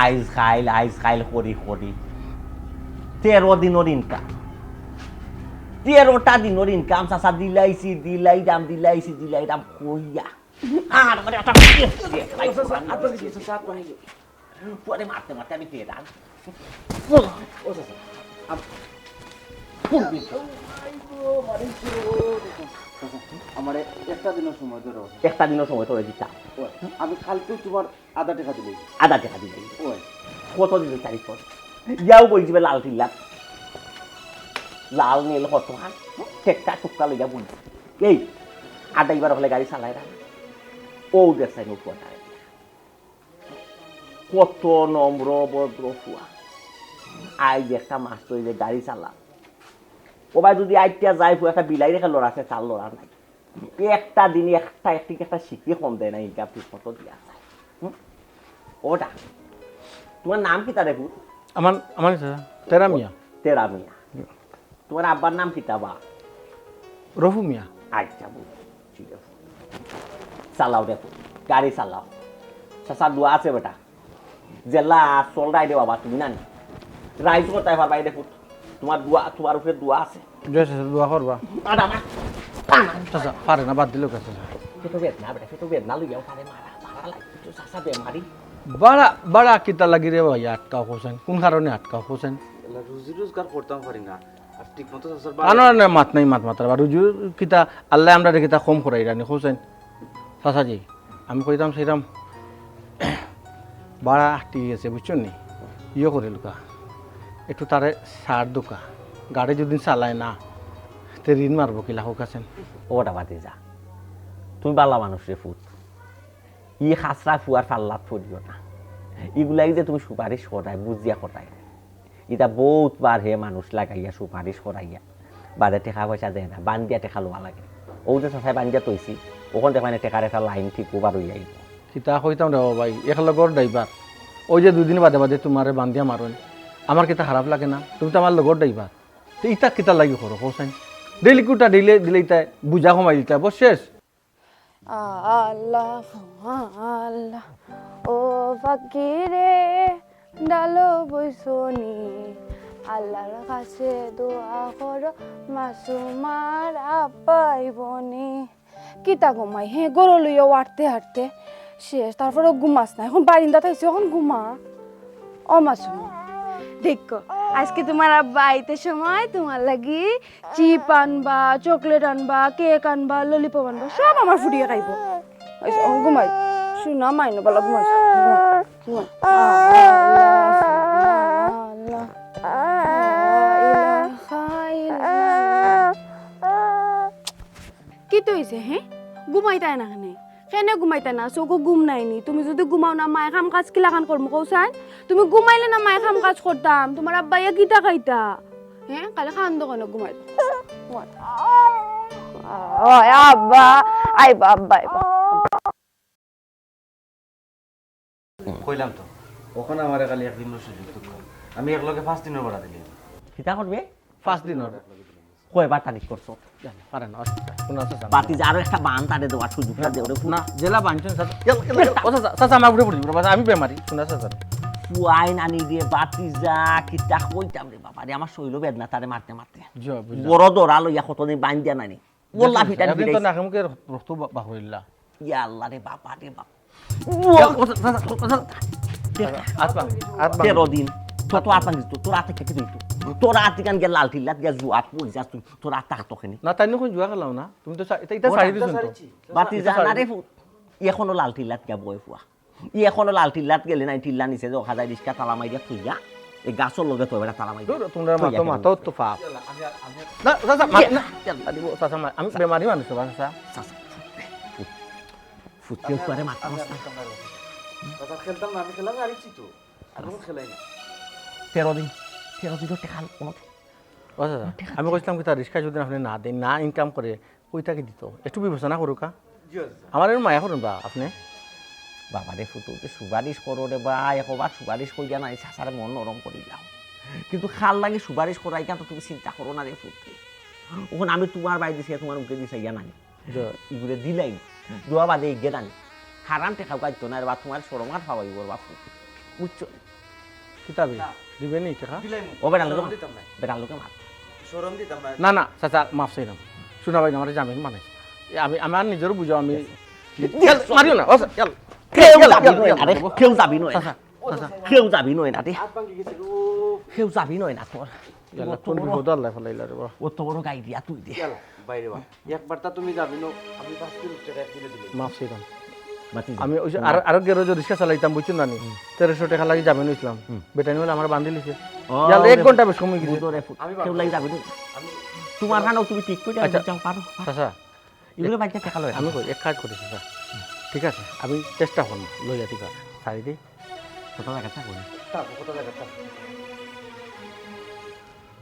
আইজ খাইল করি 13 দিনের ইনকাম 13টা দিনের ইনকাম চাচা দিলাই দাম কইয়া আর মানে একটা পরে মারতে আমি দিয়ে দাম আমার একটা দিনের সময় ধরে তোরে দিতাম আমি কালকে তোমার আধা টাকা দিলে কত দিন তারিখ পর যাও বলছি লাল নীল কত হান ঠেকা টুকা লইয়া বলছি এই আডাইবার হলে গাড়ি চালাই না ও দেশাই নোটা কত নম্র ভদ্র ফুয়া আজ একটা মাস তৈরি গাড়ি চালা ও ভাই যদি আইটা যাই ফুয়া একটা বিলাই রেখে লড়াছে চাল লড়ার নাই একটা দিনে একটা শিখে কম দেয় না ইনকাম ঠিক মতো দিয়া যায় ওটা তোমার নাম কি তা দেখু আমার তেরা মিয়া তোমার আব্বার নাম কি তা বা রফু মিয়া আচ্ছা ঠিক আছে চালাও দেখো গাড়ি চালাও চাচা দোয়া আছে বেটা জেলা চল রাই দে বাবা তুমি না রাইজ করতে পারবাই দেখো তোমার উপরে দোয়া আছে দোয়া করবা চাচা পারে না বাদ দিলেও কাছে সেটা বেদনা লইয়াও পারে মারা লাগছে চাচা বেমারি বাড়া কিতা লাগি রে ভাই আটকাও হোসেন কোন কারণে আটকাও হোসেন রুজি রোজগার করতাম পারি না আর ঠিক মতো মাত নাই মাত মাত্রা রুজি কিতা আল্লাহ আমরা কিতা কম করাই রানি হোসেন চাচাজি আমি কইতাম সেইরাম বাড়া আটকে গেছে বুঝছো নি ইয়ে করে লুকা একটু তারে সার দোকা গাড়ি যদি চালায় না তে ঋণ মারবো কিলা হোক আছেন ওটা বাদে যা তুমি বালা মানুষ রে ফুট খাসরা ফুয়ার ফাল্লাত ফরিও না এগুলাই যে তুমি সুপারিশ করাই বুঝিয়া করাই এটা বহুত বার হে মানুষ লাগাইয়া সুপারিশ করাইয়া বাদে টেকা পয়সা দেয় না বান্দিয়া টেকা লোয়া লাগে ও যে চাচাই বান্দিয়া তৈছি ওখান থেকে মানে টেকার একটা লাইন ঠিক ওবার হয়ে যাইব কিতা কইতাম রে ভাই একলগর ড্রাইভার ওই যে 2 দিন বাদে তোমারে বান্দিয়া মারুন আমার কিতা খারাপ লাগে না তুমি তো আমার লগর ড্রাইভার তো ইতা কিতা লাগি করো হোসেন ডেলি কুটা দিলে ইতা বুঝা কমাই দিতা বস শেষ আল্লাহ আল্লাহ ও ফকিরে ডালো বইসনি আল্লাহর কাছে দোয়া করো মাসুমার আপাইবনি কিতা ঘুমাই গরু লইয়া হাঁটতে শেষ তারপরে ঘুমাস না এখন বারিন্দা থাকছে এখন ঘুমা ও মাসুমা দেখো আজকে তোমার আব্বা আইতে সময় তোমার লাগি চিপ আনবা চকলেট আনবা কেক আনবা ললিপপ আনবা সব আমার ফুটিয়ে খাইব ঘুমাই শুনা মাইনো বলা ঘুমাই কি তো হয়েছে ঘুমাইতাই না কেনে ঘুমাইতা না চকু ঘুম নাইনি তুমি যদি ঘুমাও না মায়ে কাম কাজ কিলাখান করবো কৌসান তুমি ঘুমাইলে না মায়ে কাম কাজ করতাম তোমার আব্বা ইয়া কিতা খাইতা কালে খান দোকানে ঘুমাই আব্বা আইবা কইলাম তো ওখানে আমার খালি একদিন সুযোগ আমি একলগে 5 দিনের ভাড়া দিলাম কিতা করবে 5 দিন কয়বার তারিখ করছো পারেন বাতি যে আরো একটা বান তারে দেওয়ার সুযোগটা দেওয়া না জেলা বানছেন চাচা আমার উপরে পড়ি আমি বেমারি শুনা চাচা পুয়াই নানি দিয়ে বাতি যা কিতা কইতাম রে বাবা রে আমার শৈল বেদনা তারে মারতে বড় দরা লইয়া কতদিন বান দিয়া নানি ওলা ভিটার তো নাকমকে রক্ত বাহইলা ইয়া আল্লাহ রে বাবা রে বাবা 13 দিন তো আত ভাঙিস তোর হাতে কেটে দিত তোর হাতে কান গিয়ে লাল ঠিল্লাত গিয়ে জুয়াত পড়ি যাস তুই তোর হাত তাকতখানি না তাই নখন জুয়া খেলাও না তুমি তো এটা সারি দিছ তো বাতি জানা রে এখনো লাল ঠিল্লাত গিয়া বয় ফুয়া এখনো লাল ঠিল্লাত গেলে নাই ঠিল্লা নিচে যে হাজার রিস্কা তালা মাইয়া থইয়া এই গাছর লগে তো বেটা তালা মাইয়া তোমরা মাতো তো পাপ না চাচা চাচা আমি বেমারি মানুষ চাচা ফুটতে পারে মাথা নষ্ট চাচা খেলতাম না আমি খেলাম আরিছি তো আর কোনো খেলাই না 13 দিন টেকা আমি কইছিলাম কি তার রিক্সা যদি আপনি না দেন না ইনকাম করে কইটাকে দিত একটু বিবেচনা করুকা আমার মায়া করুন বা আপনি বাবা রে ফুটুতে সুপারিশ করো রে বা একবার সুপারিশ করিয়া নাই চাচারে মন নরম করি যাও কিন্তু খাল লাগে সুপারিশ করাই কেন তুমি চিন্তা করো না রে ফুটতে ওখানে আমি তোমার বাই দিছি তোমার মুখে দিছে ইয়া নাই এগুলো দিলাই দোয়া বাদে এগিয়ে দানি হারাম টেকাও কাটতো না বা তোমার সরমার খাওয়াই বাপু বুঝছো কিতাবে দিবে নি টাকা দিলাই ও বেটার লোকে শরম দিতাম না বেটার লোকে মাত শরম দিতাম না না না চাচা মাফ চাইলাম শোনা ভাই আমার জামিন বানাইছে আমি আমার নিজেরও বুঝো আমি মারিও না কেউ যাবি নয় না রে কেউ যাবি নয় না চাচা কেউ যাবি নয় না রে হাত ভাঙি গেছে ও কেউ যাবি নয় না তোর কোন বিপদ আল্লাহ ফেলাইলা রে বাবা ও তো বড় গাই দিয়া তুই দে গেল বাইরে বা একবার তা তুমি যাবি না আমি 5 কিলো টাকা কিনে দিলে মাফ চাইলাম বাতি আমি ওই যে আরো গেরো রিক্সা চালাইতাম বুঝছো না নি 1300 টাকা লাগি জামিন হইছিলাম বেটানি বলে আমার বান্ধি লিছে ইয়াল 1 ঘন্টা বেশ সময় গেছে তোরে কেউ লাগি যাবি না তোমার হানো তুমি ঠিক করে আচ্ছা। যাও পারো চাচা এগুলো বাইকে টাকা লয় আমি কই এক কাজ করেছি স্যার ঠিক আছে আমি চেষ্টা করব লইয়া দিবা সারি দিই কত টাকা টাকা করে তারপর কত টাকা তা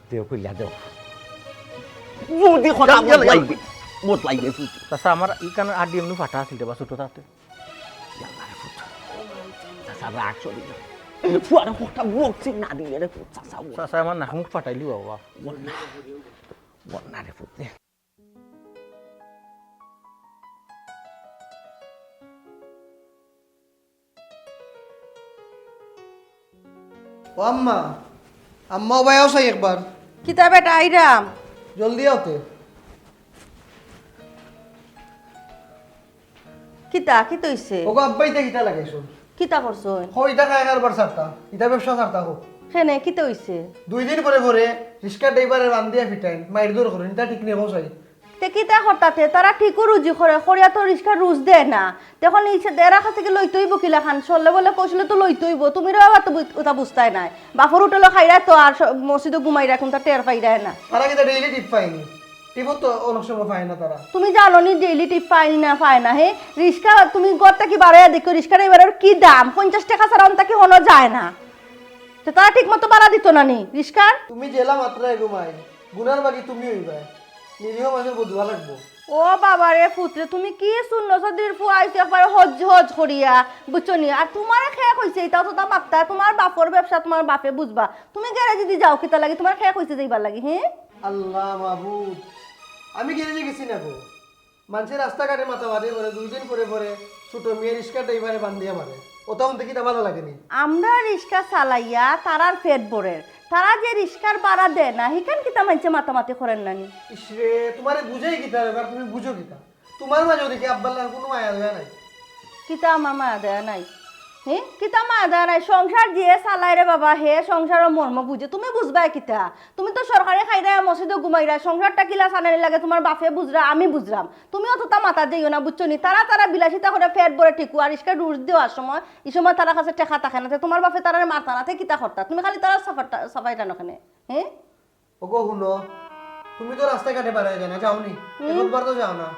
দেও কইলা দেও যদি কথা বল লাগবে মোট লাগবে ফুট চাচা আমার ইকানে আরডিএম নু ফাটা আছিল বা ছোট তাতে চাচা রাগ চলি না ফুয়ার কথা বলছি না দিলে রে ফুট চাচা চাচা আমার নাক মুখ ফাটাইলি বাবা বন্না রে ফুট ও আম্মা আম্মা ভাই আও সাই একবার কিতা বেটা আইরাম জলদি আওতে কিতা কি তৈছে ওগো আব্বাই তে কিটা লাগাইছো কিতা করছো হই ইটা খায় কারবার ছাড়তা ইটা ব্যবসা ছাড়তা হোক হেনে কি তৈছে 2 দিন পরে পরে রিস্কা ড্রাইভারের বান্দিয়া ফিটাইন মাইর দূর করুন এটা ঠিক নেই হোসাই তে কিতা হঠাতে তারা ঠিকও রুজি করে খরিয়া তো রিস্কা রুজ দেয় না তখন ইচ্ছে দেরা কাছে থেকে লইতইব কিলা খান চললে বলে কইছিল তো লইতইব তুমি রে বাবা তো ওটা বুঝতাই নাই বাফর হোটেলে খাইরা তো আর মসজিদে ঘুমাই রাখুন তা টের পাইরায় না তারা কিন্তু ডেইলি টিপ পাইনি টিপত তো অনেক সময় পায় না তারা তুমি জানো নি ডেইলি টিপ পাই না হে রিস্কা তুমি গড়টা কি বাড়াইয়া দেখো রিস্কার এবারে কি দাম 50 টাকা ছাড়া অন্তা কি হনো যায় না তো তারা ঠিক মতো বাড়া দিত না নি রিস্কার তুমি জেলা মাত্রায় ঘুমাই গুনার বাকি তুমি হইবা নিরীহ মানুষের বুঝবা লাগবো ও বাবা রে পুত্রে তুমি কি শূন্য সদির ফুয়াইতে একবারে হজ করিয়া বুঝছো নি আর তোমার খেয়া কইছে এটাও তো তা মাত্তা তোমার বাপর ব্যবসা তোমার বাপে বুঝবা তুমি গ্যারেজে দি যাও কিতা লাগে তোমার খেয়া কইছে যাইবার লাগে হ্যাঁ আল্লাহ মাহবুব আমি গ্যারেজে গেছি না গো মানুষের রাস্তাঘাটে মাথা মারে করে 2 দিন পরে পরে ছোট মেয়ে রিস্কা ড্রাইভারে বান্দিয়া মারে ওটাও দেখি তা ভালো লাগেনি আমরা রিস্কা চালাইয়া তারার পেট ভরের তারা যে রিস্কার বাড়া দেয় না হিকান কিতা মানছে মাতামাতি করেন নানি ইসরে তোমারে বুঝাই কিতা এবার তুমি বুঝো কিতা তোমার মাঝে দেখি আব্বাল্লার কোনো মায়া দয়া নাই কিতা আমার মায়া দেয়া নাই হ্যাঁ কিতা মায়া দেয়া নাই সংসার যে চালাই রে বাবা হে সংসারের মর্ম বুঝে তুমি বুঝবা কিতা তুমি তো সরকারি খাইরা মসজিদে ঘুমাইরা সংসারটা কিলা সানানি লাগে তোমার বাপে বুঝরা আমি বুঝলাম তুমি অতটা মাথা দিও না বুঝছো নি তারা বিলাসিতা করে ফেট ভরে ঠিকু আর ইস্কা রুজ দেওয়ার সময় এই সময় তারা কাছে টেকা থাকে না তোমার বাপে তারা মাথা নাতে কিতা করতা তুমি খালি তারা সাফাইটা নখানে হ্যাঁ ওগো শুনো তুমি তো রাস্তাঘাটে বাড়াই যায় না যাওনি একবার তো যাও না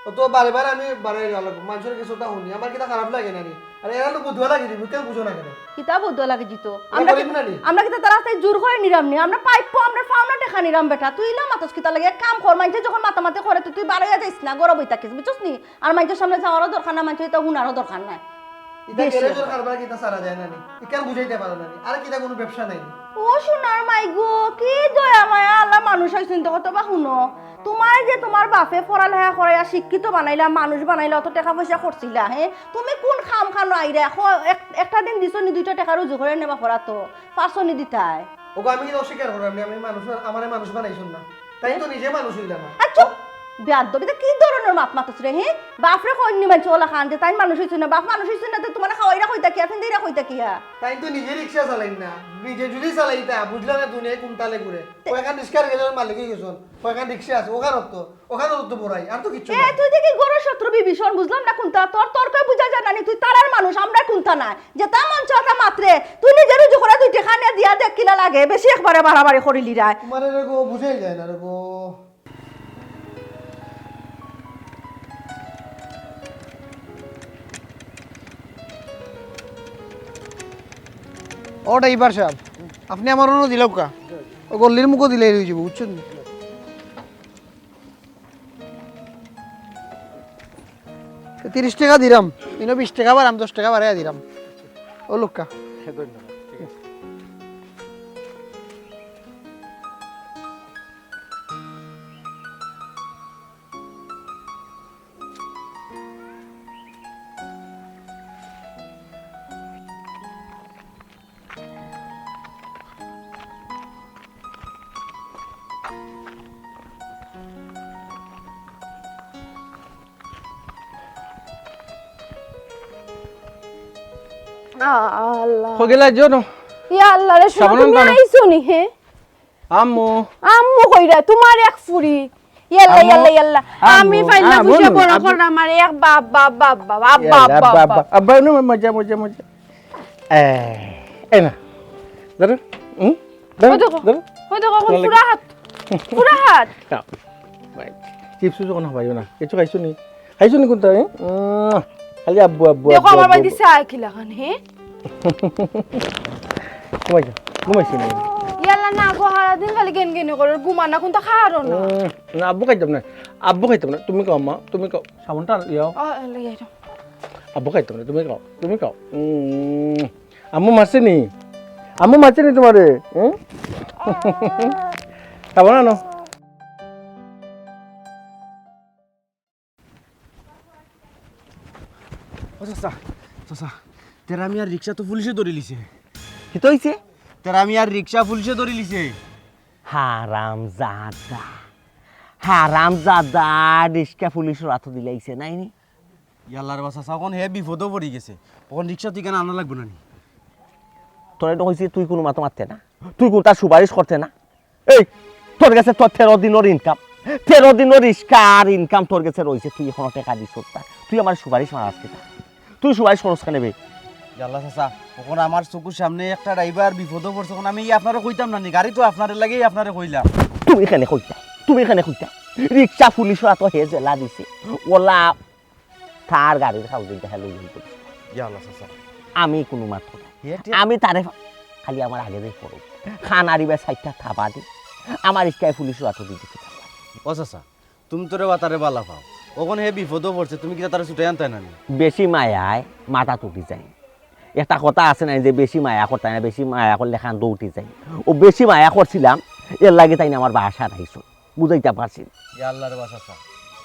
ও তো বারে বারে আমি বাড়াই যাওয়া লাগবো মানুষের কিছুটা শুনি আমার কিতা খারাপ লাগে না রে আরে এরা তো বুঝবা লাগে দিবি কেউ বুঝো না কেন কিতা বুদ্ধ লাগে জিত আমরা গরিব না রে। আমরা কিতা তার রাস্তায় জোর করে নিরাম নি আমরা পাইপো আমরা ফাউনা টেকা নিরাম বেটা তুই ইলা মাতস কিতা লাগে এক কাম কর মাইছে যখন মাতামাতি করে তুই বাড়াইয়া যাইস না গরম হইতা কিস বুঝছস নি আর মাইছের সামনে যাওয়ারও দরকার না মাইছে এটা হুনারও দরকার নাই ইটা গ্যারেজের কারবার কিতা সারা যায় না নি ইকান বুঝাইতে পারো না নি আর কিতা কোনো ব্যবসা নাই নি ও সোনার মাই গো কি দয়া মায়া আল্লাহ মানুষ হইছেন তো কত বা শুনো তোমার যে তোমার বাপে পড়ালেখা করাইয়া শিক্ষিত বানাইলা মানুষ বানাইলা অত টাকা পয়সা করছিলা হে তুমি কোন খাম খানো আইরা একটা দিন দিছো নি 2টা টাকা রুজু করে নেবা পড়া তো পাঁচশো নি দিতাই ওগো আমি কি অস্বীকার করলাম আমি মানুষ আমারে মানুষ বানাইছুন না তাই তো নিজে মানুষ হইলা না আচ্ছা বেয়াদবিটা কি ধরনের মাত মাতছ রে হে বাপরে কইনি মানছ ওলা খান যে তাই মানুষ হইছ না বাপ মানুষ হইছ না তো তোমার খাওয়াইরা কইতা কি আছেন দেইরা কইতা কি তাই তো নিজে রিক্সা চালাই না নিজে যদি চালাইতা বুঝলা না দুনিয়া কোনটালে ঘুরে ওখান রিক্সার গেলের মালিক গেছন ওখান রিক্সা আছে ওখানে তো বড়াই আর তো কিছু এ তুই দেখি গরো শত্রু বিভীষণ বুঝলাম না কোনটা তোর কই বুঝা যায় না তুই তারার মানুষ আমরা কোনটা না যে তা মন চাটা মাত্রে তুই নিজের রুজু করে তুই টাকা নিয়ে দিয়া দেখ কিলা লাগে বেশি একবারে বাড়াবাড়ি করিলি রা তোমার রেগো বুঝাই যায় না রেগো ও ড্রাইভার সাহেব আপনি আমার অন্য দিলেও কা ও গল্লির মুখও দিলে হয়ে যাবো বুঝছেন 30 টাকা দিলাম 20 টাকা বাড়াম 10 টাকা বাড়াইয়া দিলাম ও লোকা ধন্যবাদ আল্লাহ কগেলা যো ন ইয়া আল্লাহ রে শোনো সাবধান তুমি টানো। আইছো নি হে আম্মু আম্মু কইরা তোমার এক ফুরি ইয়াল্লা আম্মু, ইয়াল্লা ইয়াল্লা আমি আম্মু, ফাইলা আম্মু, বুঝে বড় আম্মু। করে আমার এক বাপ বাপ বাপ বাপ আব্বা আব্বা আব্বা আব্বা নো মজা মজা মজা না ধরো ওই দেখো ওই দেখো কোন পুরা হাত পুরা হাত চিপস যখন হবাইও না কিছু খাইছো নি কোনটা খালি আব্বু আব্বু দেখো আমার বাড়ি চাই কি লাগান হে ঘুমাইছি না ইয়াল্লা না গো হারা দিন খালি গেন গেন করে ঘুমানা কোনটা খারো না না আব্বু খাইতাম না তুমি খাও মা তুমি খাও সাবনটা ইয়াও আব্বু খাইতাম না তুমি খাও আম্মু মারছে নি তোমারে খাবো না ও চাচা চাচা তেরা আমি আর রিক্সা তো পুলিশে ধরে লিছে কি তো হইছে তেরা আমি আর রিক্সা পুলিশে ধরে লিছে হারাম জাদা রিস্কা পুলিশের হাত দিলাইছে নাই নি ইয়াল্লার বাসা এখন হে বিপদও পড়ে গেছে তখন রিক্সা তুই কেন আনা লাগবে না নি তোরা তো হয়েছে তুই কোনো মাতো মারতে না তুই কোন তার সুপারিশ করতে না এই তোর কাছে তোর 13 দিনের ইনকাম 13 দিনের রিস্কার ইনকাম তোর কাছে রয়েছে তুই এখন টাকা দিস তুই আমার সুপারিশ মারাস কিনা তুই সুপারিশ করস কেন বে ইয়াল্লা চাচা তখন আমার চকুর সামনে একটা ড্রাইভার বিপদও পড়ছে তখন আমি আপনারা কইতাম না নি গাড়ি তো আপনার লাগেই আপনারা কইলাম তুমি এখানে কইতা রিক্সা পুলিশের হাত হে জেলা দিছে ওলা তার গাড়ির হাউজিংটা হেলো ইয়াল্লা চাচা আমি কোনো মাত্র আমি তারে খালি আমার আগে যাই পড়ো খান আরিবার সাইডটা থাবা দি আমার ইস্কায় পুলিশের হাত দিতে ও চাচা তুমি তোরে বাতারে বালা পাও ওখান হে বিপদও পড়ছে তুমি কি তারা ছুটে আনতে না নি বেশি মায়ায় মাথা তুটি যায় একটা কথা আছে না যে বেশি মায়া করতে না বেশি মায়া করলে খান দৌড়ি যায় ও বেশি মায়া করছিলাম এর লাগে তাই না আমার বাসা নাইছো বুঝাইতে পারছি ইয়াল্লার বাসা চাচা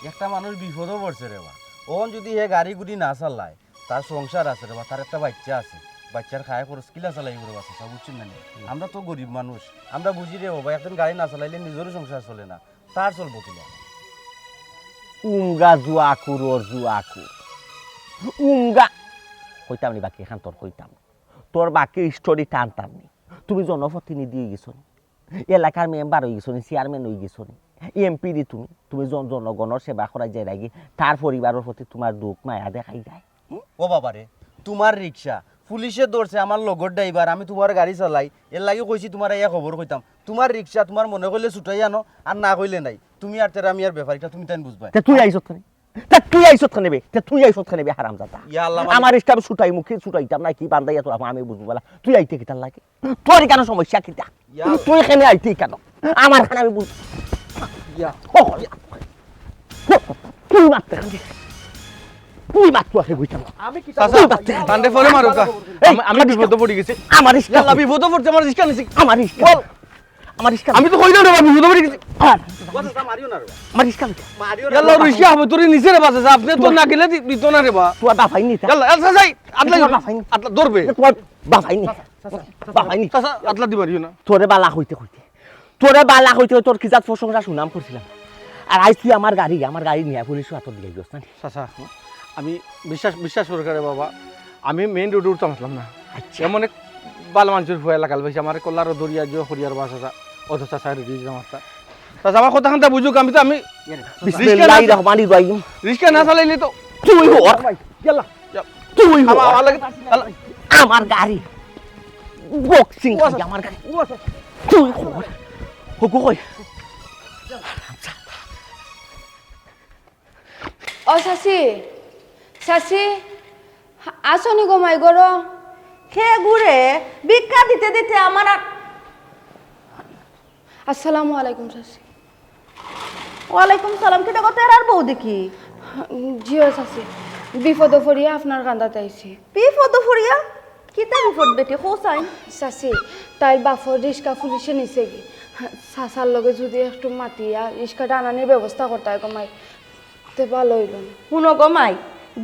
একটা মানুষ বিপদও পড়ছে রে বা ওখান যদি হে গাড়ি গুড়ি না চালায় তার সংসার আছে রে বা তার একটা বাচ্চা আছে বাচ্চার খায় খরচ কিলা চালাই করে বাসা চাচা বুঝছেন না নি? আমরা তো গরিব মানুষ আমরা বুঝি রে বাবা একজন গাড়ি না চালাইলে নিজেরও সংসার চলে না তার চলবো কিলা উমগা জুয়াকুর ওর জুয়াকুর উমগা কইতাম নি বাকি এখান তোর কইতাম তোর বাকি স্টোরি টানতাম নি তুমি জনপ্রতিনিধি হয়ে গেছো নি এলাকার মেম্বার হয়ে গেছো নি চেয়ারম্যান হয়ে গেছো নি এমপি দি তুমি জনগণের সেবা করাই যায় রাখি তার পরিবারের প্রতি তোমার দুঃখ মায়া দেখাই যায় ও বাবা রে তোমার রিক্সা পুলিশে ধরছে আমার লগর ড্রাইভার আমি তোমার গাড়ি চালাই এর লাগে কইছি তোমার ইয়া খবর কইতাম তোমার রিক্সা তোমার মনে করলে ছুটাই আনো আর না কইলে নাই তুমি আর তেরা আমি আর ব্যাপারটা তুমি তাই বুঝবা তুই আইসত খানে বে হারাম জাদা ইয়া আল্লাহ আমার ইস্টাম ছুটাই মুখে ছুটাইতাম না কি বান্দাইয়া তো আমি বুঝবো বলা তুই আইতে কিতার লাগে তোর কেন সমস্যা কিতা তুই এখানে আইতে কেন আমার খানে আমি বুঝ তুই মারতে খান তুই মারতো আগে বুঝতাম আমি কি কান্দে ফলে মারুকা আমি বিপদে পড়ে গেছি আমার ইস্কা ইয়াল্লা বিপদে পড়ছে আমার রিস্কা নিছি আমার ইস্কা আমার ইস্কা আমি তো কইলাম রে বাবা বিপদে পড়ে গেছি চাচা মারিও না রে আমার ইস্কা মারিও ইয়াল্লা রিস্কা হবে তোর নিচে রে বাসা আপনি তো না গেলে দিত না রে বা তুই বাফাই নি ইয়াল্লা আচ্ছা যাই আটলা আটলা ধরবে তুই বাফাই নি চাচা আটলা দিবারিও না তোরে বালা হইতে তোর কিজাত প্রশংসা সুনাম করছিলাম আর আইস তুই আমার গাড়ি নিয়ে পুলিশ হাত দিয়ে গেছ না চাচা আমি বিশ্বাস করে বাবা আমি মেইন রোডে উঠতাম আসলাম না এমন এক বাল মানুষের ফুয়া লাগাল ভাই আমার কল্লার দরিয়া যে হরিয়ার বাস আছে অত চাচা রেডি রাস্তা চাচা আমার কথা খান্তা বুঝুক আমি তো আমি বিসমিল্লাহির রহমানির রহিম রিস্কা না চালাইলে তো তুই হর ইয়াল্লা তুই হর আমার লাগে আমার গাড়ি বক্সিং আমার গাড়ি তুই হর হগো কই ও শাশি আসনি গো মাই গরো খে ঘুরে ভিক্ষা দিতে দিতে আমার আর আসসালামু আলাইকুম শাশি ওয়ালাইকুম সালাম কেটে কথা আর বউ দেখি জিও শাশি বিপদে পড়িয়া আপনার কান্দাতে আইছি বিপদ ফুরিয়া কিতা বিপদ বেটি হোসাইন শাশি তাই বাফর রিক্সা পুলিশে নিছে কি শাশার লগে যদি একটু মাতিয়া রিক্সাটা আনানোর ব্যবস্থা করতে হয় গো মাই তে ভালো হইল শুনো গো মাই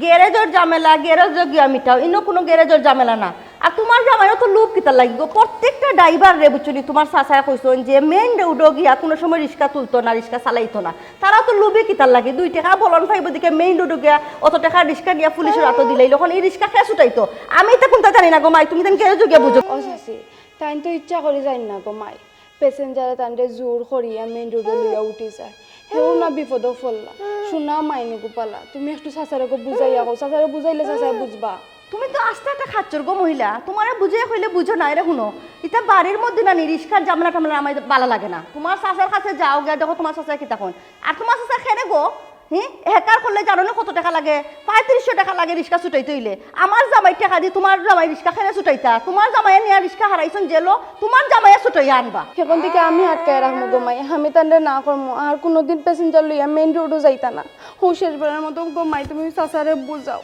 গ্যারেজর ঝামেলা গ্যারেজর গিয়া মিটাও ইনো কোনো গ্যারেজর ঝামেলা না আর তোমার জামাইও তো লোভ কিতা লাগবে প্রত্যেকটা ড্রাইভার রে বুঝছনি তোমার চাচায় কইছেন যে মেইন রোডও গিয়া কোনো সময় রিক্সা তুলতো না রিক্সা চালাইতো না তারা তো লোভে কিতার লাগে 2 টাকা বলন পাইব দিকে মেইন রোডও গিয়া অত টাকা রিক্সা গিয়া পুলিশের হাতে দিলাই যখন এই রিক্সা খেয়ে ছুটাইতো আমি তো কোনটা জানি না গো মাই তুমি দেন কে যোগে বুঝো ও চাচি তাই তো ইচ্ছা করে যাই না গো মাই প্যাসেঞ্জারে তান্ডে জোর করিয়া মেইন রোডে লইয়া উঠি যায় হেও না বিপদ ফললা শোনা মাইনি গোপালা তুমি একটু চাচারকে বুঝাইয়া কো চাচারে বুঝাইলে চাচাই বুঝবা তুমি তো আস্তে একটা খাচ্চর গো মহিলা তোমারে বুঝে হইলে বুঝো না রে শুনো এটা বাড়ির মধ্যে না রিক্সার জামলা টামলা আমার ভালো লাগে না তোমার চাচার কাছে যাও গিয়া দেখো তোমার চাচা কিতা কোন আর তোমার চাচা খেলে গো হেকার করলে জানো না কত টাকা লাগে 3500 টাকা লাগে রিক্সা ছুটাইতে হইলে আমার জামাই টাকা দিয়ে তোমার জামাই রিক্সা খেলে ছুটাইতা তোমার জামাই নিয়ে রিক্সা হারাইছেন জেলো তোমার জামাই ছুটাইয়া আনবা সেখান থেকে আমি আটকায় রাখবো গো মাই আমি তান্ডে না করবো আর কোনোদিন প্যাসেঞ্জার লইয়া মেইন রোডও যাইতা না হো শেষবারের মতো গো মাই তুমি চাচারে বুঝাও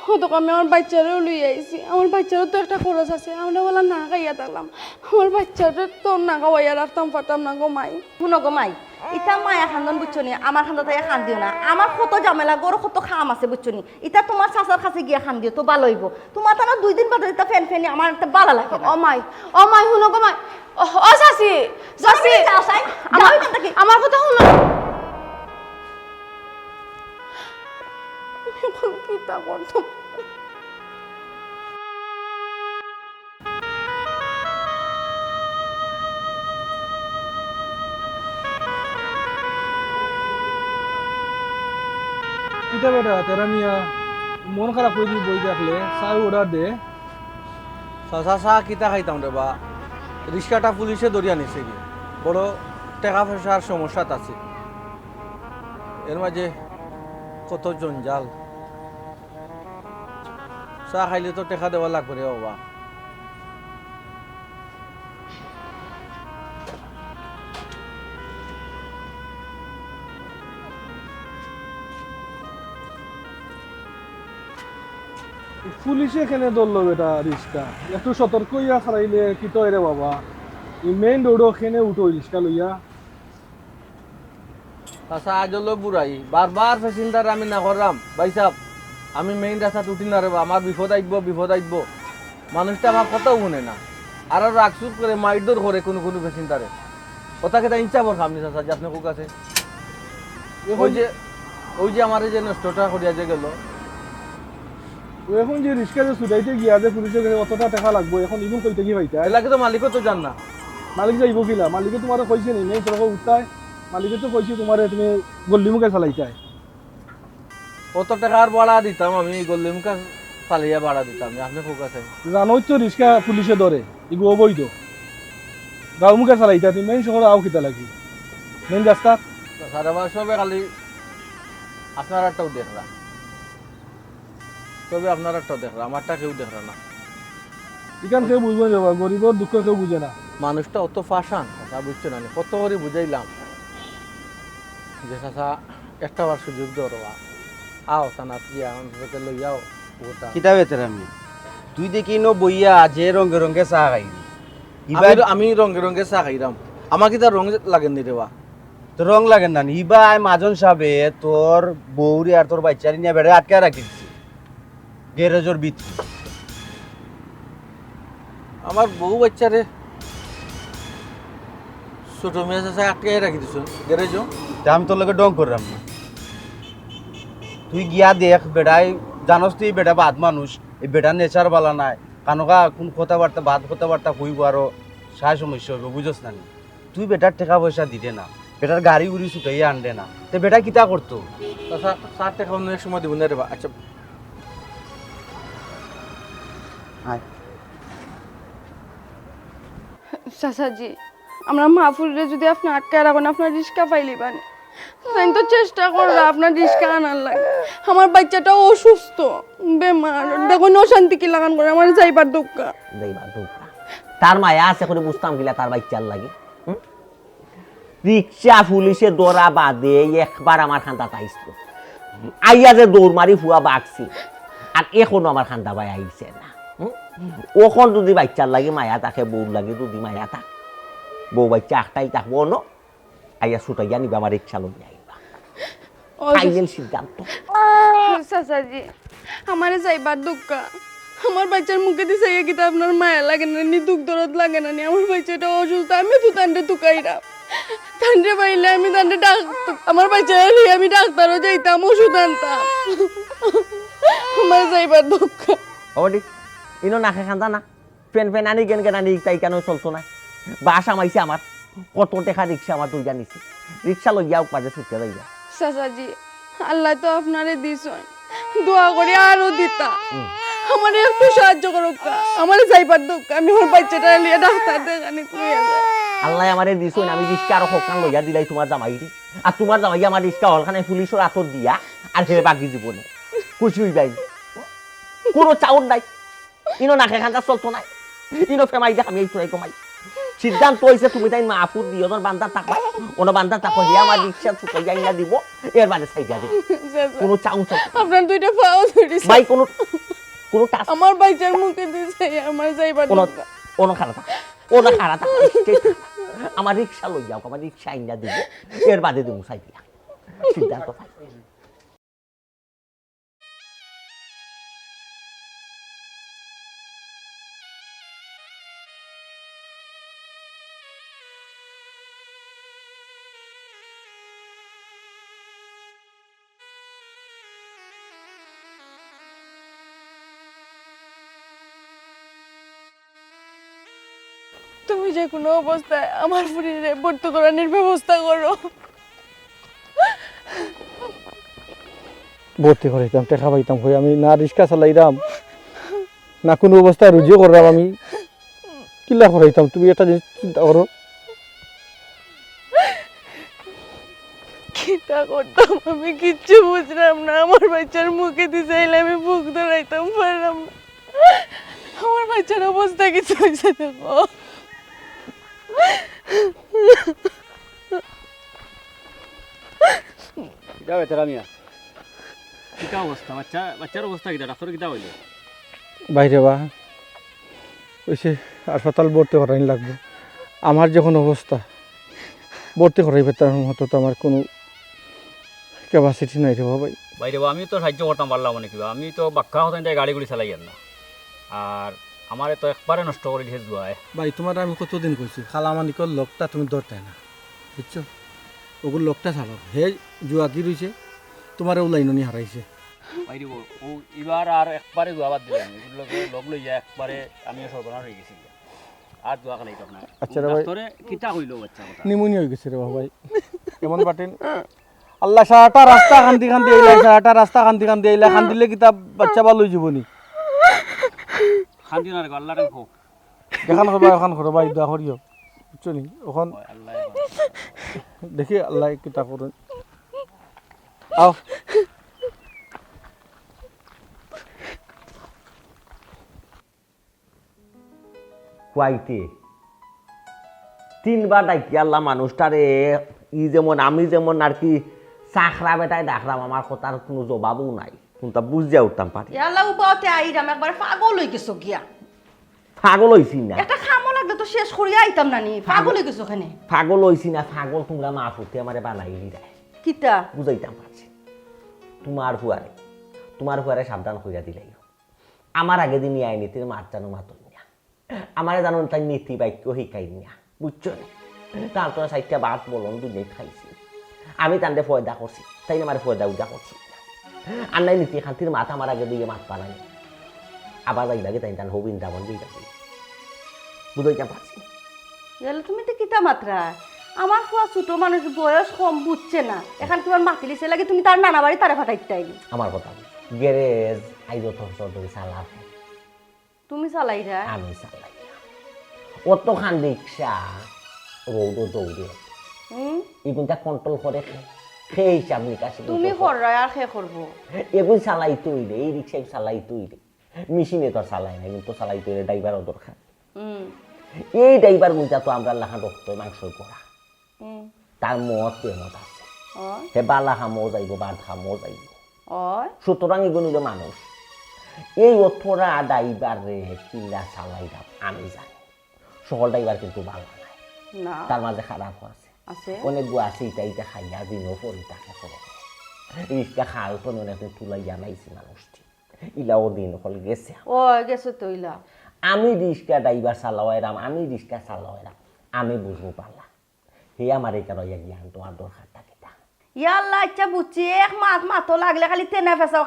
হতো আমি আমার বাচ্চারেও লই আইছি আমার বাচ্চারও তো একটা খরচ আছে আমরা বলা না খাইয়া দিলাম আমার বাচ্চাটা তো না খাওয়াইয়া রাখতাম পারতাম না গো মাই শুনো গো মাই ইটা মায়া খান্দন বুঝছো নি আমার খান্দতে খান দিও না আমার কত ঝামেলা গরু কত খাম আছে বুঝছো নি ইটা তোমার চাচার কাছে গিয়া খান দিও তো ভালো হইব তোমার তো 2 দিন বাদে ইটা ফ্যান ফ্যানি আমার একটা ভালো লাগে ও মাই শুনো গো মাই ও চাচি চাচি আমার কথা শুনো এখন কি তা করতো কিতা বেটা তেরা মিয়া মন খারাপ করে দিয়ে বই দেখলে চাই অর্ডার দে চাচা চাহ কিতা খাইতাম রে বা রিক্সাটা পুলিশে ধরিয়া নিছে কি বড় টাকা পয়সার সমস্যাত আছে এর মাঝে কত জঞ্জাল চাহ খাইলে তো টাকা দেওয়া লাগবে রে বাবা পুলিশে এখানে ধরলো বেটা রিক্সা একটু সতর্ক হইয়া খারাইলে কি তো রে বাবা এই মেইন রোড ওখানে উঠো রিক্সা লইয়া চাচা আজ হলো বুড়াই বারবার প্যাসেঞ্জার আমি না করলাম ভাই সাহেব আমি মেইন রাস্তাত উঠি না রে বা আমার বিপদ আইব মানুষটা আমার কথাও শুনে না আর রাগসুর করে মাইডর করে কোনো প্যাসেঞ্জারে কথা কেটা ইচ্ছা বর সামনে চাচা যে আপনি কোক আছে ওই যে আমার এই যে নষ্টটা করিয়া যে গেল এখন যে রিক্সা যে ছুটাইতে গিয়া যে পুলিশের কাছে অতটা টাকা লাগবো এখন ইগুন কইতে কি ভাইতা এলাকে তো মালিকও তো জান না মালিক যাইব কিলা মালিকে তোমার কইছে নি মেইন সড়ক উঠতাই মালিকে তো কইছে তোমারে তুমি গল্লি মুখে চালাইতাই কত টাকার ভাড়া দিতাম আমি গল্লি মুখা চালিয়া ভাড়া দিতাম আপনি কোক আছে জানোই তো রিক্সা পুলিশে ধরে ইগু অবৈধ গাঁও মুখে চালাইতা তুমি মেইন শহরে আও কিতা লাগি মেইন রাস্তা সারা বার সবে খালি আপনার একটাও দেখরা তবে আপনার একটাও দেখরা আমারটা কেউ দেখরা না এখান কেউ বুঝবো না বাবা গরিবের দুঃখ কেউ বুঝে না মানুষটা অত ফাঁসান তা বুঝছো না কত করে বুঝাইলাম যে চাচা একটা বার সুযোগ দেওয়ার বা আও থানাত গিয়া আমাদেরকে লইয়াও ওটা কিতা বেতের আমি তুই দেখি ন বইয়া যে রঙে রঙে চা খাইবি আমি রঙে রঙে চা খাইলাম আমার কি তার রঙ লাগেননি রে বা তো রং লাগে না ইবা মাজন সাবে তোর বউরি আর তোর বাচ্চারি নিয়ে বেড়ে আটকে রাখি দিছি গ্যারেজের ভিতরে আমার বউ বাচ্চারে ছোট মেয়ে চাচা আটকে রাখি দিছ গ্যারেজও তা আমি তোর লগে ডং করলাম না তুই গিয়া দেখ বেড়াই জানস তুই বেটা বাদ মানুষ এই বেটার নেচার বালা নাই কানকা কোন কথাবার্তা বাদ কথাবার্তা কইব আরো সাই সমস্যা হইব বুঝস না তুই বেটার টাকা পয়সা দিতে না বেটার গাড়ি উড়ি ছুটাইয়া আনবে না তো বেটা কিতা করতো চাচা 4 টাকা অন্য সময় দিব না রে বা আচ্ছা চাচাজি আমরা মাহফুলরে যদি আপনি আটকায় রাখেন আপনার রিক্সা পাইলিবান তাই তো চেষ্টা করলা আপনার রিক্সা আনার লাগে আমার বাচ্চাটা অসুস্থ বেমার দেখুন অশান্তি কি লাগান করে আমার যাইবার দোকা তার মায়া আছে করে বুঝতাম কিলা তার বাচ্চার লাগে রিক্সা পুলিশে দৌড়া বাদে একবার আমার খান্দা আইসলো আইয়া যে দৌড় মারি ফুয়া বাগছি আর এখনো আমার খান্দা ভাই আইছে না ওখন যদি বাচ্চার লাগে মায়া থাকে বউর লাগে যদি মায়া থাক বউ বাচ্চা একটাই থাকবো ন আইয়া ছুটাইয়া নিবা আমার রিক্সা লইয়া আইবা ফাইনাল সিদ্ধান্ত চাচাজি আমার যাইবার দোকা আমার বাচ্চার মুখে দিছে কিতা আপনার মায়া লাগে না নি দুঃখ দরদ লাগে না নি আমার বাচ্চাটা অসুস্থ আমি তো তান্ডে তুকাইরা তান্ডে পাইলে আমি তান্ডে আমার বাচ্চারা নিয়ে আমি ডাক্তারও যাইতাম ওষুধ আনতাম আমার যাইবার দুঃখ ওডি ইনো নাকে খান্দা না ফেন ফেন আনি কেন কেন আনি তাই কেন চলতো না বাস আমাইছে আমার কত টাকা রিক্সা আমার দুইটা নিছে রিক্সা লইয়া পাশে ছুটে যাইয়া চাচাজি আল্লাহ তো আপনারে দিছেন দোয়া করে আরো দিতা আমার একটু সাহায্য করো আমার যাইবার দুঃখ আমি আমার বাচ্চাটা নিয়ে ডাক্তার দেখানি তুই আল্লাহ আমারে দিছো আমি রিক্সা আরো হকান লইয়া দিলাই তোমার জামাই দি আর তোমার জামাই আমার রিক্সা হলখানে পুলিশের আতর দিয়া আর হে বাকি জীবনে খুশি হই যাই কোনো চাউন নাই ইনো নাকে খান্দা চলতো নাই ইনো ফেমাই দেখ আমি এই তোরাই কমাই সিদ্ধান্ত হয়েছে তুমি তাই মাহফুজ দিয়ে ওদের বান্ধা থাকবা ওনার বান্ধা থাকো হে আমার রিক্সা ছুটে যাই না দিব এর মানে সাইডা দিব কোনো চাউন চাই আপনার দুইটা পাও ধরিস ভাই কোনো কোনো টাচ আমার বাচ্চার মুখে দিছে আমার যাইবার কোনো দুঃখ কোনো খারাপ কোনো খারাপ আমার রিক্সা লই যাও আমার রিক্সা আইনা দিব এর বাদে দিব সাই দিয়া সিদ্ধান্ত ভাই তুমি যে কোনো অবস্থায় আমার শরীরে ভর্তি করানোর ব্যবস্থা করো ভর্তি করাইতাম টেকা পাইতাম হয়ে আমি না রিক্সা চালাইতাম না কোনো অবস্থায় রুজিও করলাম আমি কিলা করাইতাম তুমি একটা জিনিস চিন্তা করো কিটা করতাম আমি কিচ্ছু বুঝলাম না আমার বাচ্চার মুখে দিছাইলে আমি বুক ধরাইতাম পারলাম না আমার বাচ্চার অবস্থা কিছু হয়েছে দেখো কিটা বেচারা মিয়া কিটা অবস্থা বাচ্চার অবস্থা কিটা ডাক্তার কিটা হইলো বাইরে বা ওইসে হাসপাতাল ভর্তি করাই লাগবে আমার যখন অবস্থা ভর্তি করাইবে তার মতো তো আমার কোনো ক্যাপাসিটি নাই রে ভাই বাইরে আমি তো সাহায্য করতাম পারলাম মানে কিবা আমি তো বাক্কা হতাম গাড়ি গুড়ি চালাই না আর আমার তো একবারে নষ্ট করে দিয়েছে জুয়ায় ভাই তোমার আমি কতদিন কইছি খালামানিকর লোকটা তুমি ধরতে না বুঝছো ওগুলো লোকটা ছাড়াও হে জুয়া কি রয়েছে তোমার লাইননি হারাইছে বাইরে ও এবার আর একবারে জুয়া বাদ দিলাম এগুলোকে লগ লই যায় একবারে আমি সর্বনাশ হয়ে গেছি আর জুয়া খেলাই তো না আচ্ছা রে ভাই ডাক্তারে কিটা হইলো বাচ্চা কথা নিমোনিয়া হয়ে গেছে রে ভাই কেমন বাটেন আল্লাহ সারাটা রাস্তা কান্দি কান্দি আইলা সারাটা রাস্তা কান্দি কান্দি আইলা কান্দিলে কিতাব বাচ্চা ভালো হয়ে যাবনি শান্তি না রে আল্লাহর হোক দেখান করবা এখন করো ভাই দোয়া করিও বুঝছো নি ওখান আল্লাহ দেখি আল্লাহ কিতা করুন আও কুয়াইতে তিনবার ডাকি আল্লাহ মানুষটারে ই যেমন আমি যেমন আর কি চাখরা বেটায় ডাকলাম আমার কথার কোনো জবাবও নাই কোনটা বুঝিয়া উঠতাম পারি ইয়ালা উপাতে আইরাম একবার পাগল হয়ে গেছো গিয়া পাগল হইছি না একটা খামো লাগলে তো শেষ করিয়া আইতাম না নি পাগল হয়ে গেছো ওখানে পাগল হইছি না পাগল তোমরা মা ফুটে আমারে বানাই দেয় কিতা বুঝাইতাম পারছি তোমার ফুয়ারে সাবধান কইরা দিলাই আমার আগে দিন আইনিতে মাত জানো মাতই না আমারে জানো তাই নীতি বাক্য শিকাই না বুঝছো না তার তো সাইটটা বাদ বলন দুনিয়া খাইছি আমি তান্ডে ফয়দা করছি তাই আমার ফয়দা উদা করছি আর নাই নীতি খান্তির মাথা আমার আগে দিয়ে মাত পালাই আবার যাই লাগে তাই তান হবিন দাবন দিয়ে যাবে বুঝাইতাম পারছি ইয়ালা তুমি তো কিতা মাত্রা আমার ফুয়া ছোট মানুষ বয়স কম বুঝছে না এখন তোমার মাতিলিছে লাগে তুমি তার নানা বাড়ি তারে ফাটাইতে আমার কথা গ্যারেজ আইজো তোর চৌধুরী চালা তুমি চালাই রা আমি চালাই অতখান রিক্সা রৌদো দৌড়ে এগুনটা কন্ট্রোল করে সেই হিসাব নিকাশ তুমি কররা আর খে করবো এগুন চালাই তৈরি এই রিক্সায় চালাই তৈরি মেশিনে তো চালাই না কিন্তু চালাই তৈরি ড্রাইভারও দরকার এই ড্রাইভার গুনটা তো আমরা লেখা রক্ত মাংস করা তার মত প্রেমত আছে হে বালা খামো যাইব বাদ খামো যাইব সুতরাং এগুলো মানুষ এই অথরা ড্রাইভার রে কিলা চালাই দাম আমি জানি সকল ড্রাইভার কিন্তু ভালো নাই না তার মাঝে খারাপও আছে আছে অনেক গো আছে ইটা খাইয়া দিনও পরি থাকে সব রিক্সা খাল তো অনেক তুলাইয়া নাইছি মানুষটি ইলাও দিন হল গেছে ও গেছে তো ইলা আমি রিক্সা ড্রাইভার চালাওয়াইরাম আমি রিক্সা চালাওয়াইরাম আমি বুঝবো পারলাম হে আমার এটা রইয়া জ্ঞান তোমার দরকার থাকে তা ইয়াল্লা আচ্ছা বুঝছি এক মাত মাতো লাগলে খালি তেনা ফেসাও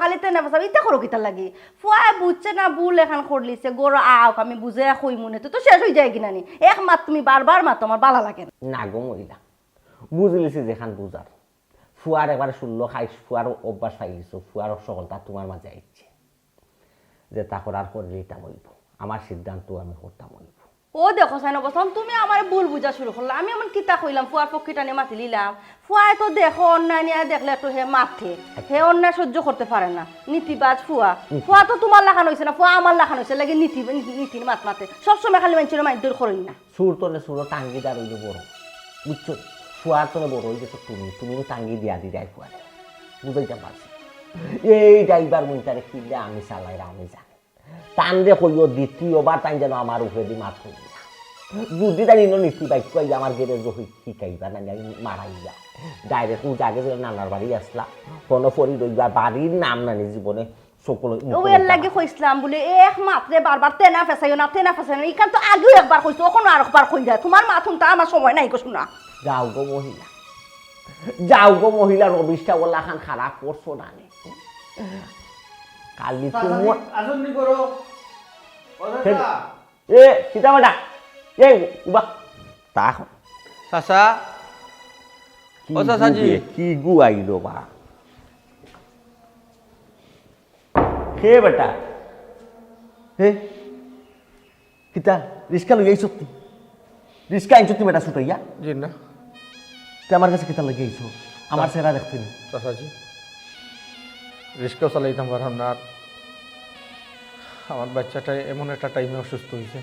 ইটা করো কিতা লাগি ফুয়ায় বুঝছে না ভুল এখান করলিছে গোর আওক আমি বুঝে কই মনে তো শেষ হয়ে যায় কিনা নি এক মাত তুমি বারবার মাতো আমার বালা লাগে না না গো মহিলা বুঝলিছি যেখান বুঝার ফুয়ার একবারে শুনলো খাই ফুয়ার অভ্যাস পাইলিছো ফুয়ার সকলটা তোমার মাঝে আইছে যে তা করার করলে এটা বলব আমার সিদ্ধান্ত আমি করতাম বলব ও দেখো সাইন বসন তুমি আমার ভুল বুঝা শুরু করলা আমি এমন কিতা কইলাম ফুয়ার পক্ষীটা নিয়ে মাতি লিলাম ফুয়ায় তো দেখো অন্যায় নিয়ে দেখলে একটু হে মাথে হে অন্যায় সহ্য করতে পারে না নীতিবাজ ফুয়া তো তোমার লাখান হয়েছে না ফুয়া আমার লাখান হয়েছে লাগে নীতির মাত মাতে সবসময় খালি মানুষের মাইদুর করেন না সুর তোলে সুর টাঙ্গিদার হইলে বড় বুঝছো ফুয়ার তোলে বড় হয়ে গেছো তুমি টাঙ্গি দিয়া দিদাই ফুয়ারে বুঝাইতে পারছি এই ড্রাইভার মুইটারে কিনলে আমি চালাইরা আমি জানি টানরে কইও দ্বিতীয়বার টাইম যেন আমার উপরে দিয়ে মাছ করি না যদি তাই নীতি বাইক কই আমার গেলে জহি শিকাইবা না মারাইবা ডাইরেক্ট আগে যে নানার বাড়ি আসলা কোনো পরি রইবা বাড়ির নাম নানি জীবনে সকল ও এর লাগে কইছিলাম বলে এক মাত্রে বারবার তেনা ফেসাইও না ইখান তো আগেও একবার কইছো ওখানে আর একবার কই যায় তোমার মাথুন তা আমার সময় নাই কইছো না যাও গো মহিলা রবিশটা ওলা খান খারাপ করছো না নে কালি তোমার আসুন করো এ কিতা বেটা এ উবা তা চাচা ও চাচাজি কি গু আইলো বা হে বেটা হে কিতা রিস্কা লই আইছো তুই রিস্কা আইছো তুই বেটা ছুটাইয়া জি না তুই আমার কাছে কিতা লই আইছো আমার চেহারা দেখতে নি চাচাজি রিস্কাও চালাইতাম পারলাম না আর আমার বাচ্চাটা এমন একটা টাইমে অসুস্থ হয়েছে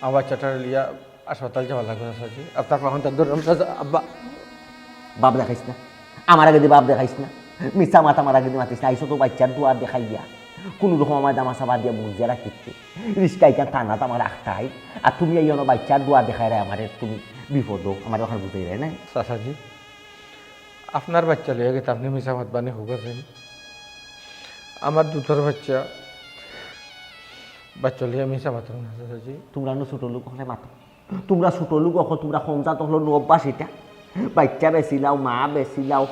আমার বাচ্চাটার লিয়া হাসপাতাল যাওয়া লাগবে চাচাজি আপনার কখন তার ধরলাম চাচা আব্বা বাপ দেখাইস না আমার আগে দিয়ে বাপ দেখাইস না মিথ্যা মাথা আমার আগে দিয়ে মাতিস না আইসো তো বাচ্চার দুয়ার দেখাই দিয়া কোনো রকম আমার দামা সাবা দিয়া বুঝিয়ে রাখিচ্ছে রিস্কাইটা টানা তো আমার আখটাই আর তুমি এই বাচ্চার দুয়ার দেখাই রে আমার তুমি বিপদ আমার ওখানে বুঝাই রে না চাচাজি আপনার বাচ্চা লিয়ে গেছে আপনি মিশা মাত বানি হোকেছেন আমার দুটোর বাচ্চা লিয়ে মিশা মাত্র না চাচাজি তোমরা ছোট লোক হলে মাতো তোমরা ছোট লোক অখ তোমরা সংজাত হলো অভ্যাস এটা বাচ্চা বেছিলাও মা বেছিলাও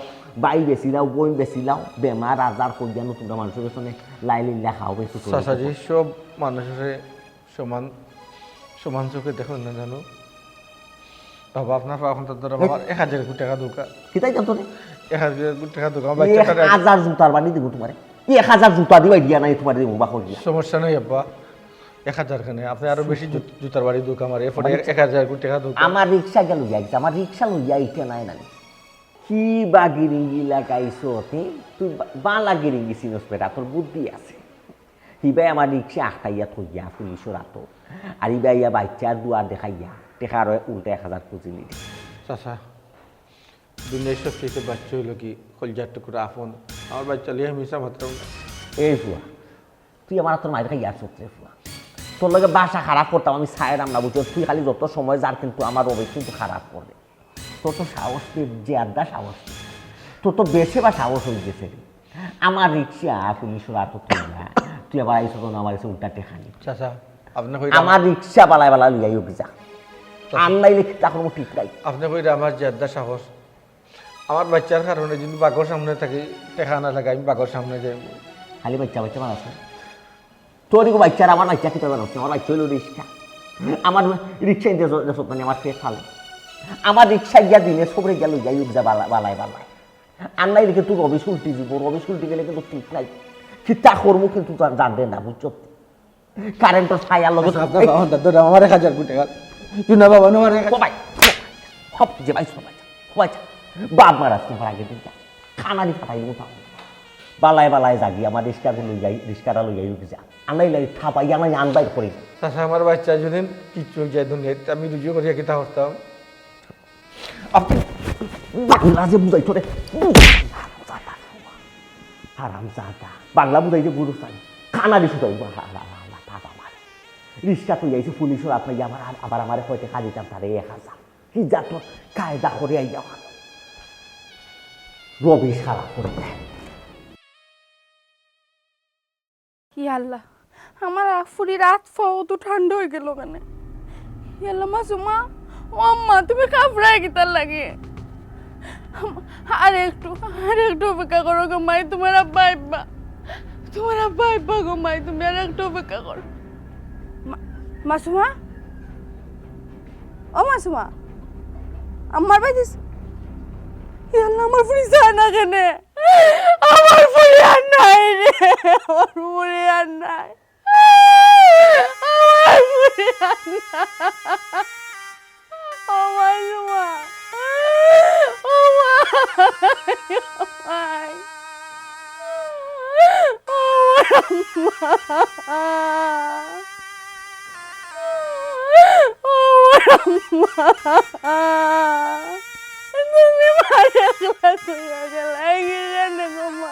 বাই বেছিলাও বই বেছিলাও বেমার আজার করিয়ানো তোমরা মানুষের পেছনে লাই লিল্লা খাও বেশি চাচাজি সব মানুষের সমান সমান চোখে দেখুন না জানো বাবা আপনার এখন তো ধরো বাবার 1000 কোটি টাকা দোকা কিতাই জানতো রে 1000 কোটি টাকা দোকা বাচ্চাটা 1000 জুতার বানি দিব তোমারে 1000 জুতা দিবা দিয়া নাই তোমারে দিব বা করিয়া সমস্যা নাই আব্বা 1000 খানে আপনি আরো বেশি জুতার বাড়ি দোকা আমার এরপরে 1000 কোটি টাকা দোকা আমার রিক্সা গেল যাইছে আমার রিক্সা লইয়া আইতে নাই না কি বা গিরিঙ্গি লাগাইছো তুই বালা গিরিঙ্গি চিনস বেটা তোর বুদ্ধি আছে হিবাই আমার রিক্সা আখটাইয়া থইয়া পুলিশের আত আর ইবা ইয়া বাচ্চার দুয়ার দেখাইয়া টেকার উল্টা 1000 খুঁজিলি চাচা দুনিয়ার সব থেকে বাচ্চা হইল কি কলজার টুকুরা আপন আমার বাচ্চা লিয়ে মিশা মাত্র এই ফুয়া তুই আমার তোর মায়ের খাইয়া সত্রে ফুয়া তোর লগে বাসা খারাপ করতাম আমি ছায়েরাম না বুঝছো তুই খালি যত সময় যার কিন্তু আমার রবে কিন্তু খারাপ করবে তোর তো সাহস নেই যে আড্ডা সাহস নেই তোর তো বেশি বা সাহস হয়ে গেছে আমার রিক্সা পুলিশের আত না তুই আবার আইসো তো আমার এসে উল্টা টেখানি চাচা আপনি আমার রিক্সা বালায় বালা লইয়াই হোক যা আর নাইলে তখন ঠিক নাই আপনি কইরা আমার যে আড্ডা সাহস আমার বাচ্চার কারণে যদি বাঘর সামনে থাকি টেকা না লাগে আমি বাঘর সামনে যাই খালি বাচ্চা বাচ্চা বানাচ্ছে তোর বাচ্চার আমার বাচ্চা খেতে বানাচ্ছে আমার বাচ্চা হইলো রিক্সা আমার রিক্সা ইন্টার মানে আমার পেট ফালে আমার রিক্সা গিয়া দিনে সবরে গেল যাই যা বালায় বালায় আর নাই রেখে তুই রবি উল্টি দিব রবি উল্টি গেলে কিন্তু ঠিক নাই খিতা করবো কিন্তু জানবে না বুঝছো কারেন্টের ছায়ার লগে আমার 1000 কোটি টাকা তুই না বাবা আমার সবাই সব যে ভাই সবাই সবাই বাপ মারাস তোমার আগে দিন খানারি ফাটাই দিব বালায় বালায় জাগি আমার রিক্সাটা লই যাই যা আনাই লাগে থাপাই আনাই আনবাই করে চাচা আমার বাচ্চা যদি কিচ্ছু যায় দুনিয়াতে আমি রুজু করিয়া কিতা করতাম আপনি বাংলা যে বুঝাই তোরে হারাম জাদা বাংলা বুঝাই যে বুঝো চাই খানারি শুধাই আমার রিক্সা তো যাইছে পুলিশের আপনার আবার আমার হয়তো কাজিতাম তারে 1000 কি যা তোর কায়দা করে আই যাওয়া রবি সারা করে দেয় ইয়াল্লা আমার ফুরি রাত ফাও তো ঠান্ডা হয়ে গেল কেন ইয়াল্লা মাসুমা ও আম্মা তুমি কাপড়ায় কিতার লাগে আরে একটু অপেক্ষা করো গো মাই তোমার আব্বা গো মাই তুমি আর একটু অপেক্ষা করো মাসুমা ও মাসুমা আমার বাইদিস ইয়াল্লা আমার ফুরি যায় না কেন আমার ফুরি আর নাই রে আমার ফুরি আর নাই আমার ফুরি আর নাই ও মাসুমা ও মাই তুমি মারে তুইয়া গেলাই গেলে গো মা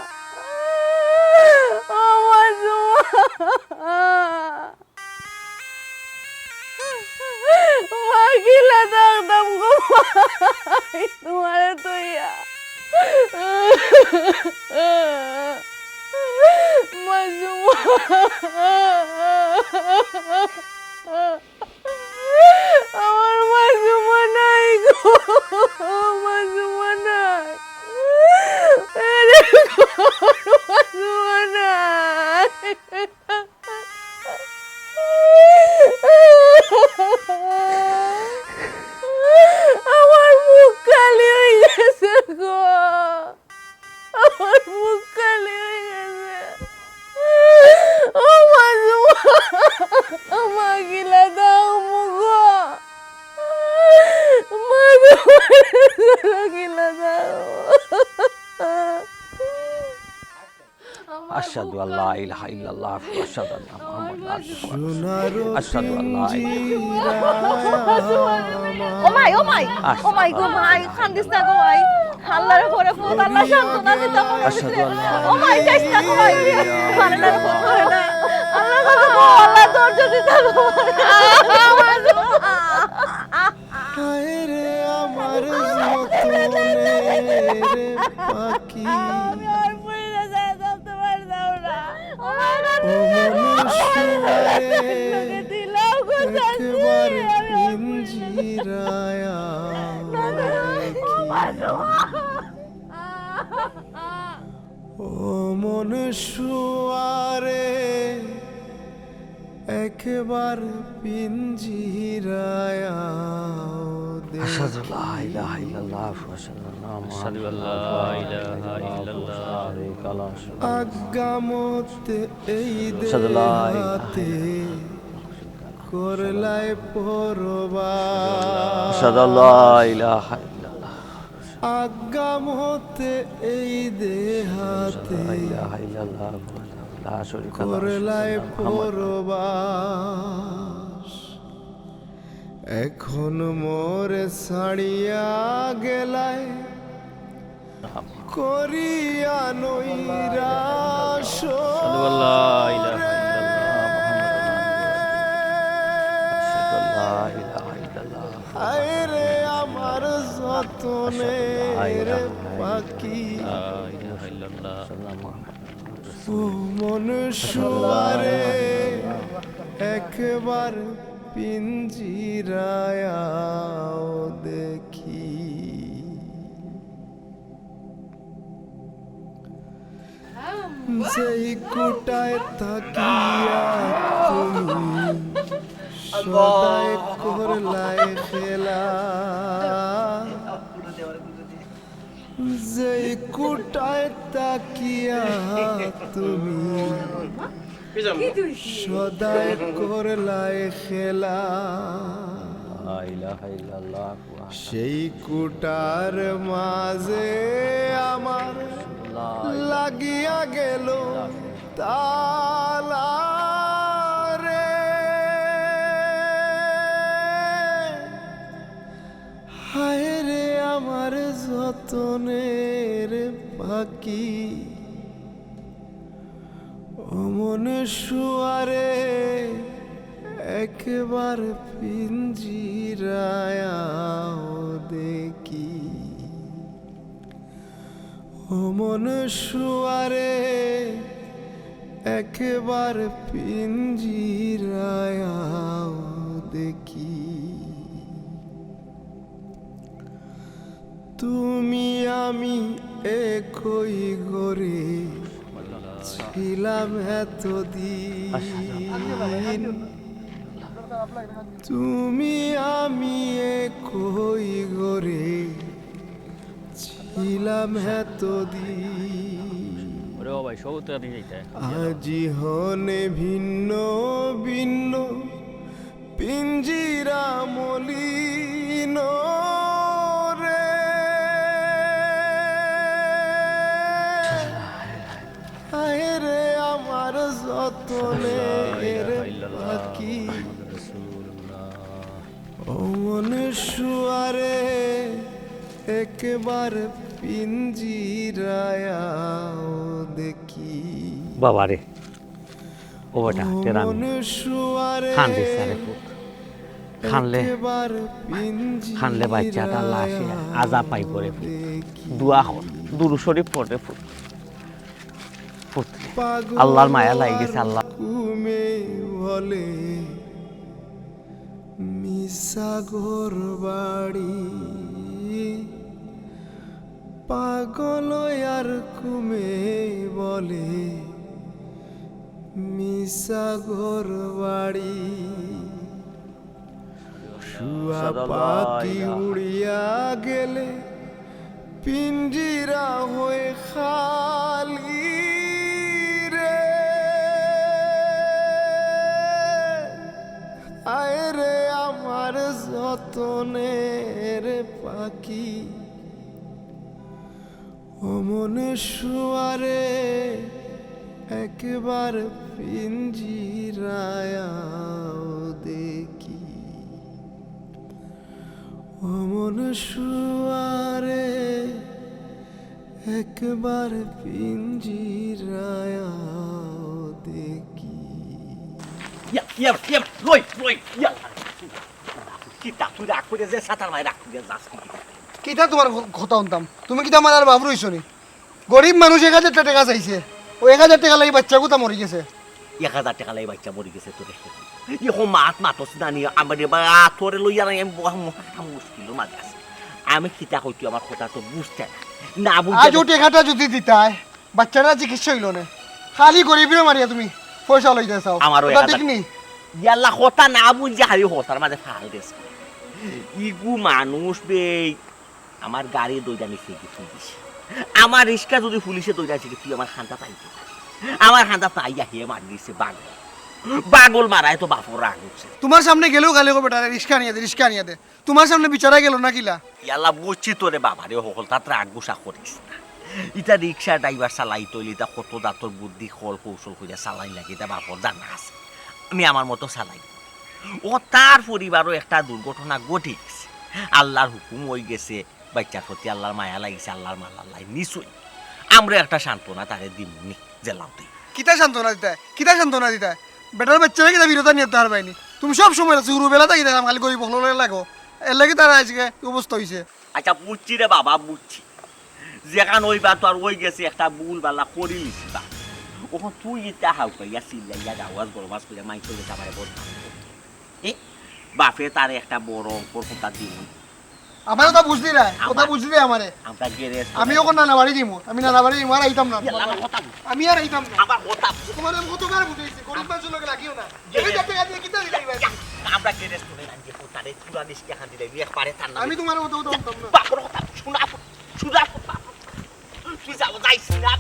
ও মাসুমা মা গিলা দাম গো তোমারে তুইয়া মাসুমা আমার মাসুমা নাই গো মাসুমা নাই মাসুমা নাই আমার মুখ খালি হয়ে গেছে গো আমার মুখ খালি হয়ে গেছে ও মাসুমা মা গিলা দাও মুগো মাসুমা গিলা দাও আশহাদু আল্লা ইলাহা ইল্লাল্লাহ ওয়া আশহাদু আন্না মুহাম্মাদান রাসূলুল্লাহ আশহাদু আল্লা ও মাই গো মাই খান্দিস না গো মাই আল্লাহর ঘরে ফোন আল্লাহ শান্তনা দিতে পারে আশহাদু আল্লা ও মাই যাইস না গো মাই পারে না ফোন করে না আল্লাহ কথা গো আল্লাহ তোর যদি থাকো হায় রে আমার যতনের পাখি আমি আর পড়ে যায় চলতে পারি দাও না ও মনুষ্যরে দিলাও গো একবার পিঞ্জিরায়া ও মনুষ্যরে একবার পিঞ্জিরায়া আশহাদু লা ইলাহা ইল্লাল্লাহ ওয়া আশহাদু আন্না আশহাদু আল্লা ইলাহা ইল্লাল্লাহ আগামতে এই আশহাদু লা ইলাহা দেহাতে করলাই পরবা আশহাদু আল্লা ইলাহা ইল্লাল্লাহ আগামতে এই দেহাতে লা ইলাহা ইল্লাল্লাহ লা শারীকা লাহু করলাই পরবাস এখন মোরে ছাড়িয়া গেলায় করিয়া নৈরাশ আশহাদু আল্লা ইলাহা লা ইলাহা ইল্লাল্লাহ হায় রে আমার যতনের পাখি ও মনুষ্যরে একবার পিঞ্জিরায়াও দেখি যেই কুটায় থাকিয়া তুমি সদাই করলাই খেলা যেই কুটায় তাকিয়া তুমি সদাই করলাই খেলা লা ইলাহা ইল্লাল্লাহ সেই কুটার মাঝে আমার লাগিয়া গেল তালা রে হায় রে আমার যতনের পাখি অমন শুয়ারে একবার পিঞ্জিরায়াও দেখি অমন শুয়ারে একবার পিঞ্জিরায় আও দেখি তুমি আমি একই ঘরে ছিলাম এতদিন তুমি আমি একই ঘরে ছিলাম এতদিন ওরে ও ভাই সব তো দিন যাইতে আজি হনে ভিন্ন ভিন্ন পিঞ্জিরা মলিন রে আয় রে আমার যতনের পাখি ও মনে শুয়ারে একবার পিঞ্জিরায় আও দেখি বাবা রে ও বেটা তেরা মনে শুয়ারে খান দিস রে পুত খানলে একবার খানলে বাচ্চাটা লাশে আজা পাই পড়ে দেখি দোয়া হল দুরু শরীফ পড়ে পুত পুত পাগল আল্লাহর মায়া লাগে গেছে আল্লাহ ঘুমে বলে মিশা ঘর বাড়ি পাগল আর ঘুমে বলে মিশা ঘর বাড়ি শুয়া পাখি উড়িয়া গেলে পিঞ্জিরা হয়ে খালি রে আয় রে আমার যতনের পাখি ও মনে শুয়ারে একবার পিঞ্জিরায় আও দেখি ও মনে শুয়ারে একবার পিঞ্জিরায় আও দেখি কিটা তোমার কথা শুনতাম তুমি কিটা আমার আর বাবু রইছো নি গরিব মানুষ 1000 টাকা চাইছে ও 1000 টাকা লাগি বাচ্চা কোথা মরি গেছে 1000 টাকা লাই বাচ্চা মরি গেছে তোর ইহো মাত মাতস নানি আমার বা তোরে লইয়া নাই আমি মহা মুশকিল মাঝে আছে আমি কিতা কইতি আমার কথা তো বুঝতে না বুঝতে আজ ও টাকাটা যদি দিতাই বাচ্চাটা চিকিৎসা হইল না খালি গরিবের মারিয়া তুমি পয়সা লইতে চাও আমারও ওটা 1000 ঠিক নি ইয়াল্লা কথা না বুঝে হারি হতার মাঝে ফাল দেশ ইগু মানুষ বে আমার গাড়ি দইটা নিছে কি পুলিশ আমার রিস্কা যদি পুলিশে দইটা আছে তুই আমার খান্তা পাইতে আমার খান্তা পাইয়া হে মার দিছে পাগল মারায় তো বাপর রাগ হচ্ছে তোমার সামনে গেলেও গালি করবে বেটা রিস্কা নিয়ে দে তোমার সামনে বিচারা গেল না কিলা ইয়াল্লা বুঝছি তোরে বাবারে হকল তাত রাগ গুসা করিস না ইটা রিক্সা ড্রাইভার চালাই তৈলি তা কত দাঁতর বুদ্ধি খল কৌশল করে চালাই লাগে তা বাপর জানা আছে আমি আমার মতো চালাই ও তার পরিবারও একটা দুর্ঘটনা ঘটে গেছে আল্লাহর হুকুম হয়ে গেছে বাচ্চার প্রতি আল্লাহর মায়া লাগিছে আল্লাহর মাল্লাই নিশ্চয়ই আমরা একটা সান্ত্বনা তারে দিমনি জেলাতে কিতা সান্ত্বনা দিতাই বেটার বাচ্চারা কিতা বিরতা নিতে হার পাইনি তুমি সব সময় শুরু বেলা থাকি খালি গরিব হলে লাগো এর লাগে তারা আজকে অবস্থা হয়েছে আচ্ছা বুঝছি রে বাবা বুঝছি যেখান ওইবার তো আর ওই গেছে একটা বুল বালা করি লিছি বা ওখান তুই ইটা হাউ করিয়া চিল্লাইয়া আওয়াজ গরমাস করে মাইক চলে যাবার বদনাম এ বাপে তার একটা বড় অঙ্কর কথা দিন আমার কথা বুঝলি না কথা বুঝলি আমারে আমরা গেরে আমি ওখানে নানা বাড়ি দিমু আমি নানা বাড়ি দিমু আর আইতাম না আমি আর আইতাম না আমার কথা তোমার আমি কতবার বুঝাইছি গরিব মানুষের লোকে লাগিও না এই যাতে গাড়ি কিতা দিলাই ভাই আমরা গেরে করে রাখি তারে পুরা নিষ্কে খান দিলে এক পারে তার না আমি তোমার মতো উঠতাম না বাপর কথা শোনা তুই যাও যাইছিস না